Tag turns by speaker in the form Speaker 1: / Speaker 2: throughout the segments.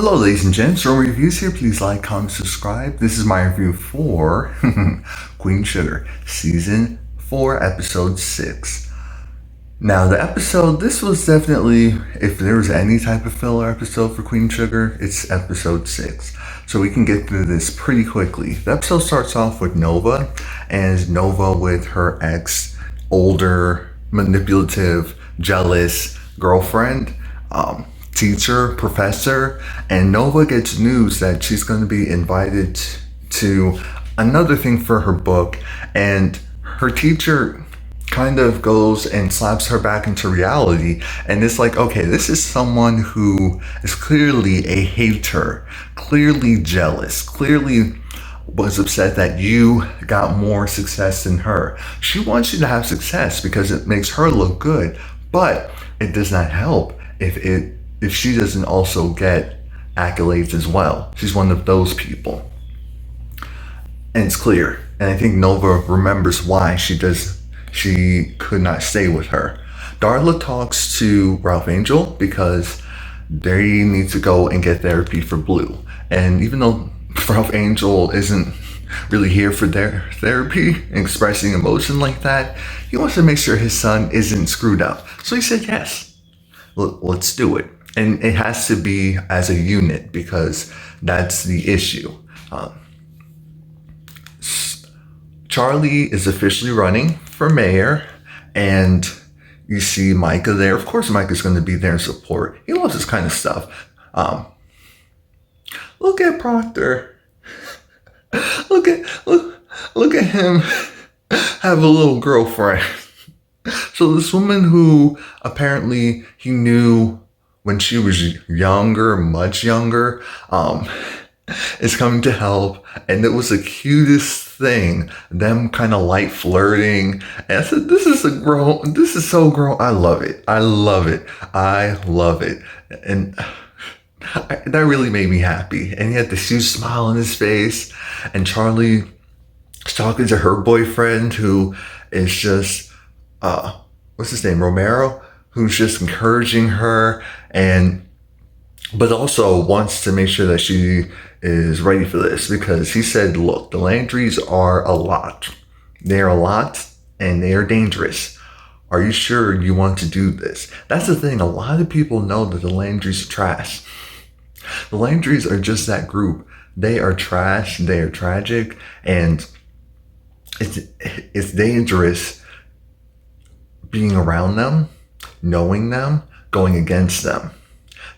Speaker 1: Hello, ladies and gents. Romie Reviews here. Please like, comment, subscribe. This is my review for Queen Sugar, Season 4, Episode 6. Now, this was definitely, if there was any type of filler episode for Queen Sugar, it's Episode 6. So we can get through this pretty quickly. The episode starts off with Nova, and Nova with her ex, older, manipulative, jealous girlfriend, teacher, professor, and Nova gets news that she's going to be invited to another thing for her book, and her teacher kind of goes and slaps her back into reality, and it's like, okay, this is someone who is clearly a hater, clearly jealous, clearly was upset that you got more success than her. She wants you to have success because it makes her look good, but it does not help if she doesn't also get accolades as well. She's one of those people. And it's clear. And I think Nova remembers why she could not stay with her. Darla talks to Ralph Angel because they need to go and get therapy for Blue. And even though Ralph Angel isn't really here for their therapy, expressing emotion like that, he wants to make sure his son isn't screwed up. So he said, yes, let's do it. And it has to be as a unit because that's the issue. Charlie is officially running for mayor, and you see Micah there. Of course, Micah's going to be there in support. He loves this kind of stuff. Look at Proctor. Look at him have a little girlfriend. So this woman who apparently he knew when she was younger, much younger, is coming to help. And it was the cutest thing, them kind of light flirting. And I said, this is so grown. I love it. And that really made me happy. And he had this huge smile on his face. And Charlie is talking to her boyfriend, who is just, what's his name? Romero, who's just encouraging her, but also wants to make sure that she is ready for this, because he said, look, the Landrys are a lot. They're a lot and they are dangerous. Are you sure you want to do this? That's the thing. A lot of people know that the Landrys are trash. The Landrys are just that group. They are trash. They are tragic. And it's dangerous being around them, knowing them, going against them.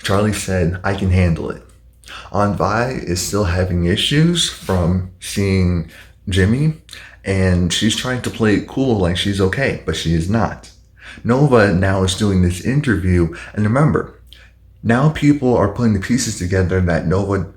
Speaker 1: Charlie said, I can handle it. Aunt Vi is still having issues from seeing Jimmy, and she's trying to play it cool like she's okay, but she is not. Nova now is doing this interview, and remember, now people are putting the pieces together that Nova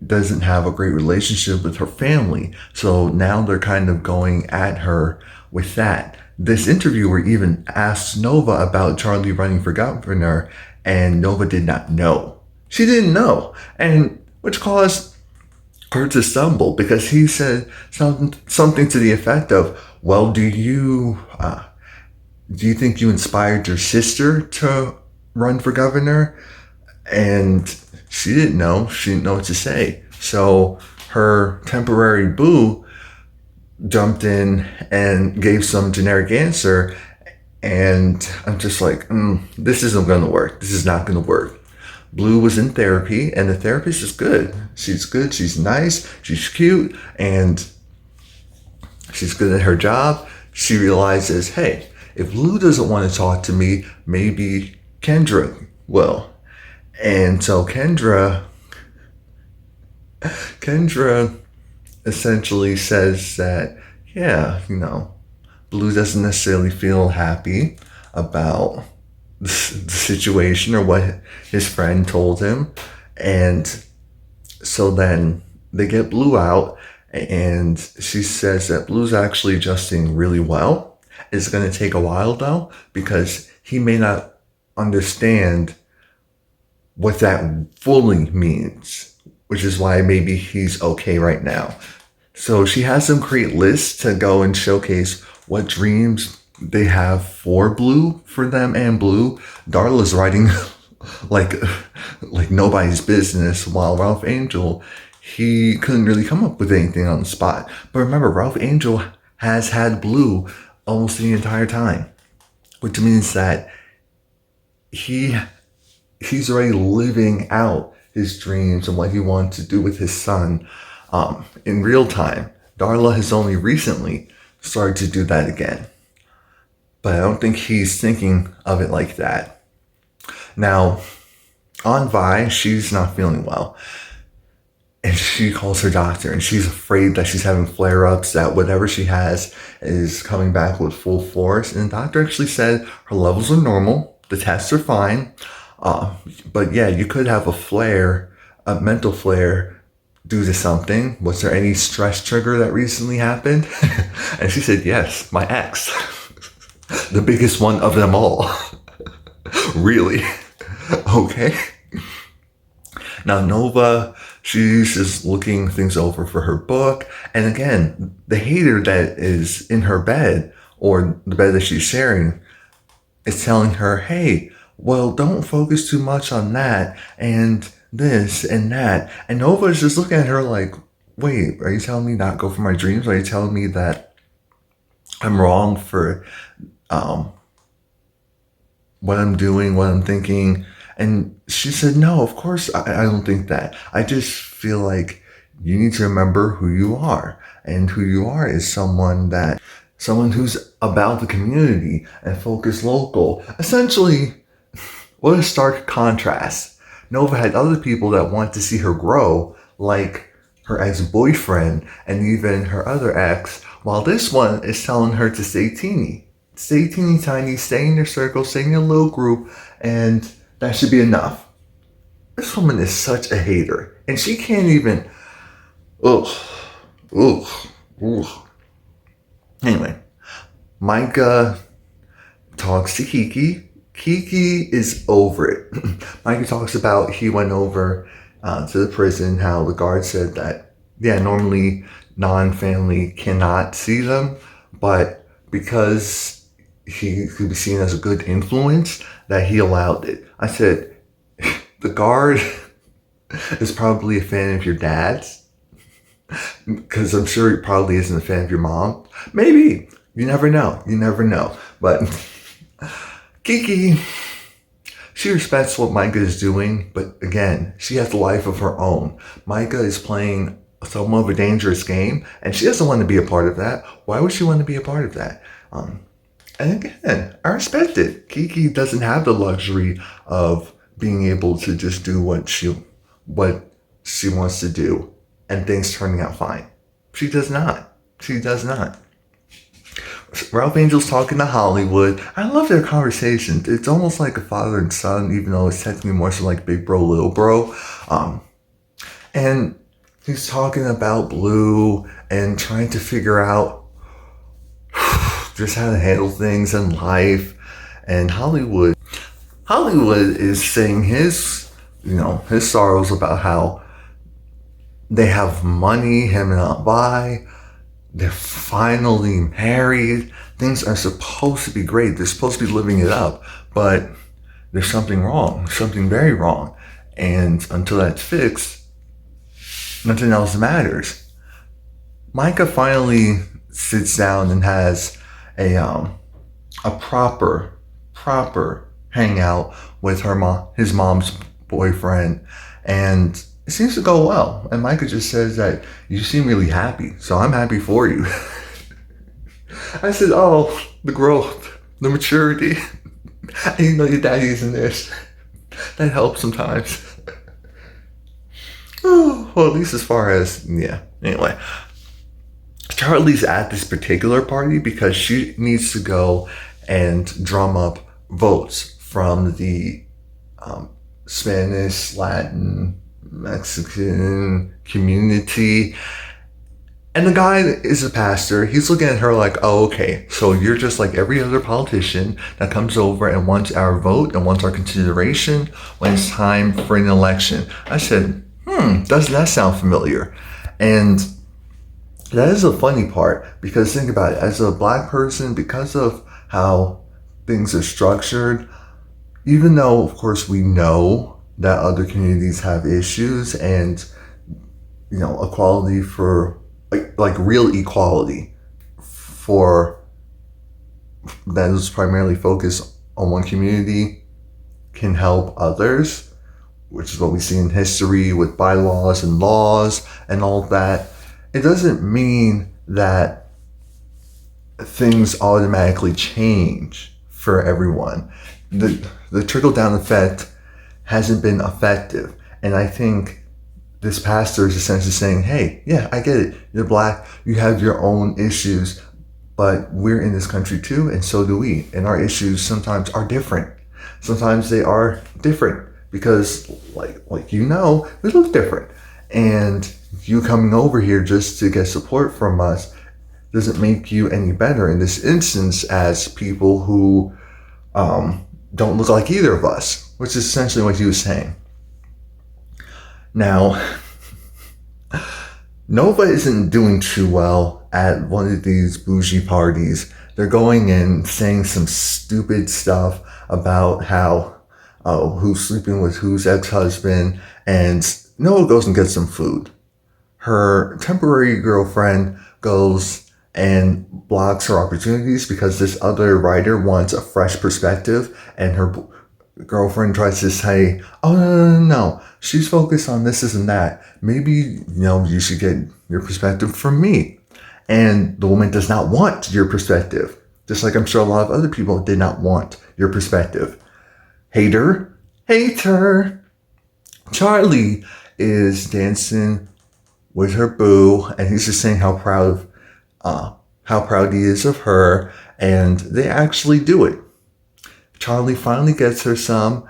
Speaker 1: doesn't have a great relationship with her family, so now they're kind of going at her with that. This interviewer even asked Nova about Charlie running for governor, and Nova did not know. She didn't know, and which caused her to stumble, because he said something to the effect of, well, do you think you inspired your sister to run for governor? And she didn't know. She didn't know what to say. So her temporary boo jumped in and gave some generic answer, and I'm just like, this isn't going to work. This is not going to work. Blue was in therapy, and the therapist is good. She's good. She's nice. She's cute, and she's good at her job. She realizes, hey, if Blue doesn't want to talk to me, maybe Kendra will. And so Kendra essentially says that, yeah, Blue doesn't necessarily feel happy about the situation or what his friend told him. And so then they get Blue out, and she says that Blue's actually adjusting really well. It's going to take a while though, because he may not understand what that fully means, which is why maybe he's okay right now. So she has them create lists to go and showcase what dreams they have for Blue, for them and Blue. Darla's writing like like nobody's business, while Ralph Angel, he couldn't really come up with anything on the spot. But remember, Ralph Angel has had Blue almost the entire time, which means that he's already living out his dreams and what he wants to do with his son in real time. Darla has only recently started to do that again, but I don't think he's thinking of it like that. Now, on Vi, she's not feeling well. And she calls her doctor, and she's afraid that she's having flare-ups, that whatever she has is coming back with full force. And the doctor actually said her levels are normal, the tests are fine. But yeah, you could have a flare, a mental flare, due to something. Was there any stress trigger that recently happened? And she said, yes, my ex. The biggest one of them all. Really? Okay. Now, Nova, she's just looking things over for her book. And again, the hater that is in her bed, or the bed that she's sharing, is telling her, hey, well, don't focus too much on that and this and that. And Nova is just looking at her like, wait, are you telling me not go for my dreams? Are you telling me that I'm wrong for what I'm doing, what I'm thinking? And she said, no, of course, I don't think that. I just feel like you need to remember who you are. And who you are is someone who's about the community and focus local. Essentially, what a stark contrast. Nova had other people that want to see her grow, like her ex-boyfriend and even her other ex, while this one is telling her to stay teeny. Stay teeny tiny, stay in your circle, stay in your little group, and that should be enough. This woman is such a hater. And she can't even... Ugh. Anyway, Micah talks to Kiki. Kiki is over it. Micah talks about he went over to the prison, how the guard said that, yeah, normally non-family cannot see them, but because he could be seen as a good influence, that he allowed it. I said, the guard is probably a fan of your dad's, because I'm sure he probably isn't a fan of your mom. Maybe. You never know. You never know. But Kiki, she respects what Micah is doing, but again, she has a life of her own. Micah is playing somewhat of a dangerous game, and she doesn't want to be a part of that. Why would she want to be a part of that? And again, I respect it. Kiki doesn't have the luxury of being able to just do what she wants to do and things turning out fine. She does not. She does not. Ralph Angel's talking to Hollywood. I love their conversations. It's almost like a father and son, even though it's technically more so like big bro, little bro. And he's talking about Blue and trying to figure out just how to handle things in life. And Hollywood is saying his sorrows about how they have money, him and Aunt Vi. They're finally married. Things are supposed to be great. They're supposed to be living it up, but there's something wrong, something very wrong. And until that's fixed, nothing else matters. Micah finally sits down and has a proper hangout with his mom's boyfriend, and it seems to go well. And Micah just says that you seem really happy, so I'm happy for you. I said, oh, the growth, the maturity. And you know your daddy's in this. That helps sometimes. Oh, well, at least as far as, yeah. Anyway, Charlie's at this particular party because she needs to go and drum up votes from the Spanish, Latin, Mexican community. And the guy is a pastor. He's looking at her like, oh, okay, so you're just like every other politician that comes over and wants our vote and wants our consideration when it's time for an election. I said, doesn't that sound familiar? And that is a funny part, because think about it, as a black person, because of how things are structured, even though, of course, we know that other communities have issues and, equality for, like real equality for that is primarily focused on one community can help others, which is what we see in history with bylaws and laws and all that. It doesn't mean that things automatically change for everyone. The trickle down effect hasn't been effective. And I think this pastor is essentially saying, hey, yeah, I get it. You're Black. You have your own issues, but we're in this country too, and so do we. And our issues sometimes are different. Sometimes they are different because, like we look different. And you coming over here just to get support from us doesn't make you any better in this instance as people who don't look like either of us, which is essentially what he was saying. Now, Nova isn't doing too well at one of these bougie parties. They're going in saying some stupid stuff about how who's sleeping with whose ex-husband, and Noah goes and gets some food. Her temporary girlfriend goes and blocks her opportunities because this other writer wants a fresh perspective, and her girlfriend tries to say, oh, no, she's focused on this and that. Maybe, you should get your perspective from me. And the woman does not want your perspective, just like I'm sure a lot of other people did not want your perspective. Hater. Charlie is dancing with her boo, and he's just saying how proud he is of her, and they actually do it. Charlie finally gets her some,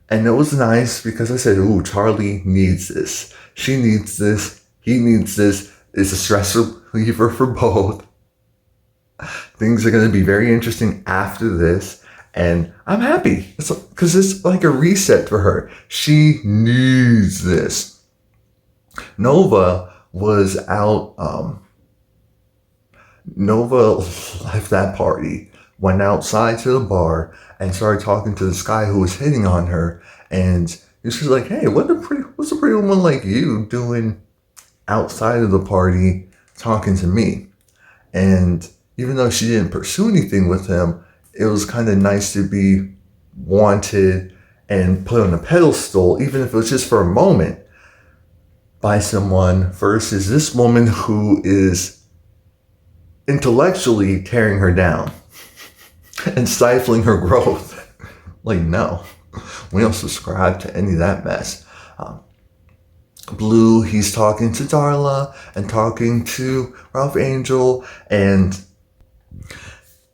Speaker 1: and it was nice because I said, ooh, Charlie needs this. She needs this. He needs this. It's a stress reliever for both. Things are going to be very interesting after this, and I'm happy because it's like a reset for her. She needs this. Nova was out. Nova left that party, went outside to the bar, and started talking to this guy who was hitting on her. And she's like, hey, what's a pretty woman like you doing outside of the party talking to me? And even though she didn't pursue anything with him, it was kind of nice to be wanted and put on a pedestal, even if it was just for a moment, by someone versus this woman who is intellectually tearing her down and stifling her growth. Like, no, we don't subscribe to any of that mess. Blue, he's talking to Darla and talking to Ralph Angel, and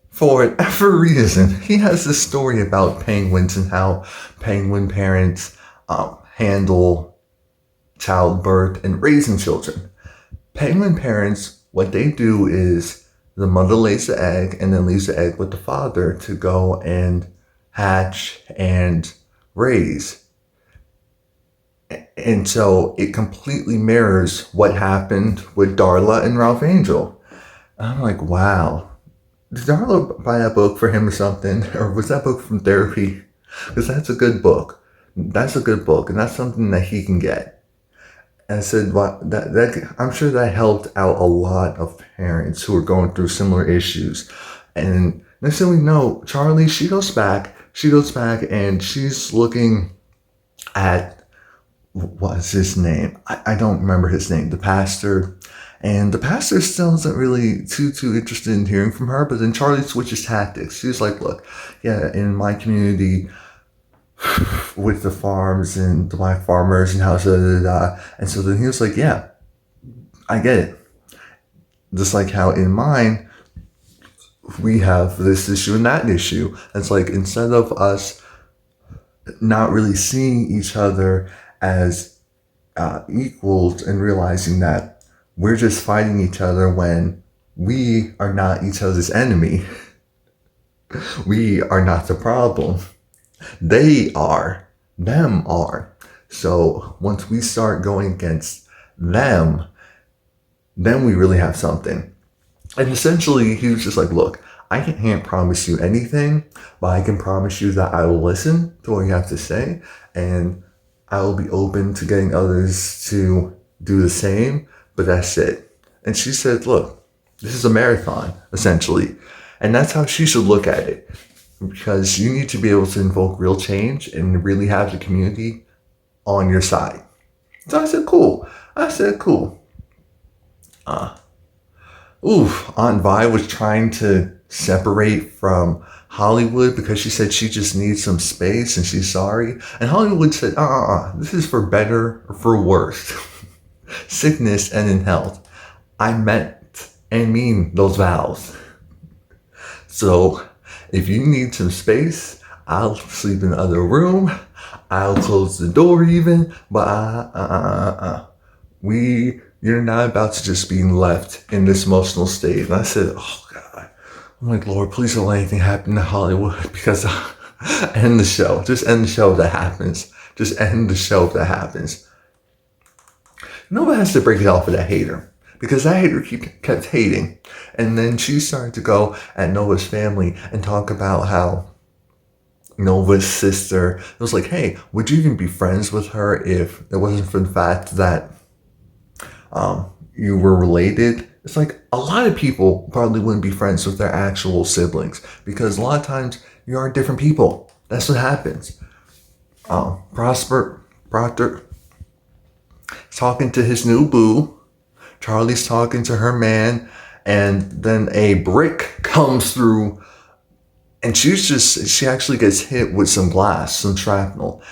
Speaker 1: for whatever reason, he has this story about penguins and how penguin parents handle childbirth and raising children. Penguin parents, what they do is the mother lays the egg and then leaves the egg with the father to go and hatch and raise. And so it completely mirrors what happened with Darla and Ralph Angel. And I'm like, wow. Did Darla buy that book for him or something? Or was that book from therapy? Because that's a good book. That's a good book. And that's something that he can get. And I said, well, that I'm sure that helped out a lot of parents who are going through similar issues. And next thing we know, Charlie, she goes back and she's looking at, what's his name? I don't remember his name. The pastor. And the pastor still isn't really too interested in hearing from her. But then Charlie switches tactics. She's like, look, yeah, in my community, with the farms and the black farmers and how and so then he was like, yeah, I get it. Just like how in mine, we have this issue and that issue. It's like, instead of us not really seeing each other as equals and realizing that we're just fighting each other when we are not each other's enemy. We are not the problem. They are. Them are. So once we start going against them, then we really have something. And essentially, he was just like, look, I can't promise you anything, but I can promise you that I will listen to what you have to say, and I will be open to getting others to do the same, but that's it. And she said, look, this is a marathon, essentially. And that's how she should look at it, because you need to be able to invoke real change and really have the community on your side. So I said, cool. Aunt Vi was trying to separate from Hollywood because she said she just needs some space and she's sorry. And Hollywood said, this is for better or for worse. Sickness and in health. I meant and mean those vows. So if you need some space, I'll sleep in the other room. I'll close the door even, but you're not about to just be left in this emotional state. And I said, oh God, I'm like, Lord, please don't let anything happen to Hollywood, because end the show. Just end the show if that happens. Just end the show if that happens. Nobody has to break it off with that hater, because that hater kept hating. And then she started to go at Nova's family and talk about how Nova's sister, it was like, hey, would you even be friends with her if it wasn't for the fact that you were related? It's like a lot of people probably wouldn't be friends with their actual siblings, because a lot of times you are different people. That's what happens. Proctor talking to his new boo. Charlie's talking to her man, and then a brick comes through, and she actually gets hit with some glass, some shrapnel.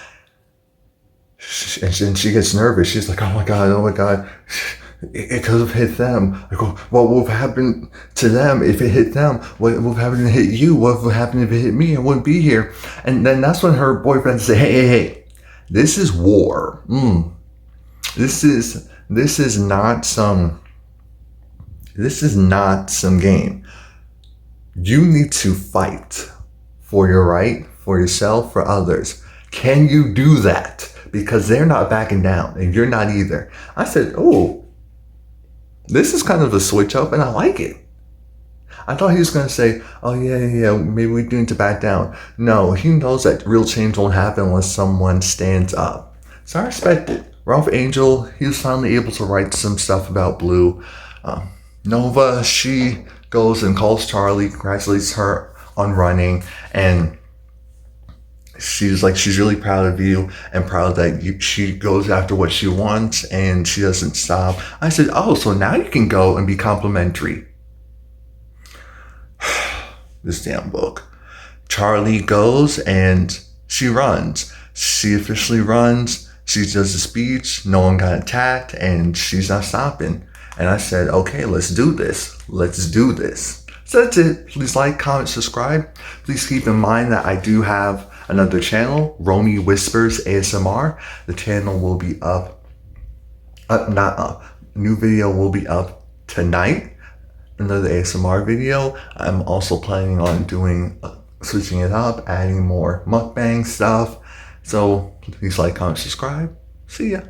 Speaker 1: And she gets nervous. She's like, oh my God. It could have hit them. I go, what would have happened to them if it hit them? What would have happened if it hit you? What would happen if it hit me? I wouldn't be here. And then that's when her boyfriend said, hey, this is war. This is not some game. You need to fight for your right, for yourself, for others. Can you do that? Because they're not backing down, and you're not either. I said, oh, this is kind of a switch up, and I like it. I thought he was going to say, oh, yeah, maybe we do need to back down. No, he knows that real change won't happen unless someone stands up. So I respect it. Ralph Angel, he was finally able to write some stuff about Blue. Nova, she goes and calls Charlie, congratulates her on running, and she's really proud of you and proud that she goes after what she wants and she doesn't stop. I said, oh, so now you can go and be complimentary. This damn book. Charlie goes and she runs. She officially runs. She does the speech. No one got attacked and she's not stopping. And I said, okay, let's do this. So that's it. Please like, comment, subscribe. Please keep in mind that I do have another channel, Romie Whispers ASMR. The channel will be new video will be up tonight. Another ASMR video. I'm also planning on switching it up, adding more mukbang stuff. So please like, comment, subscribe. See ya.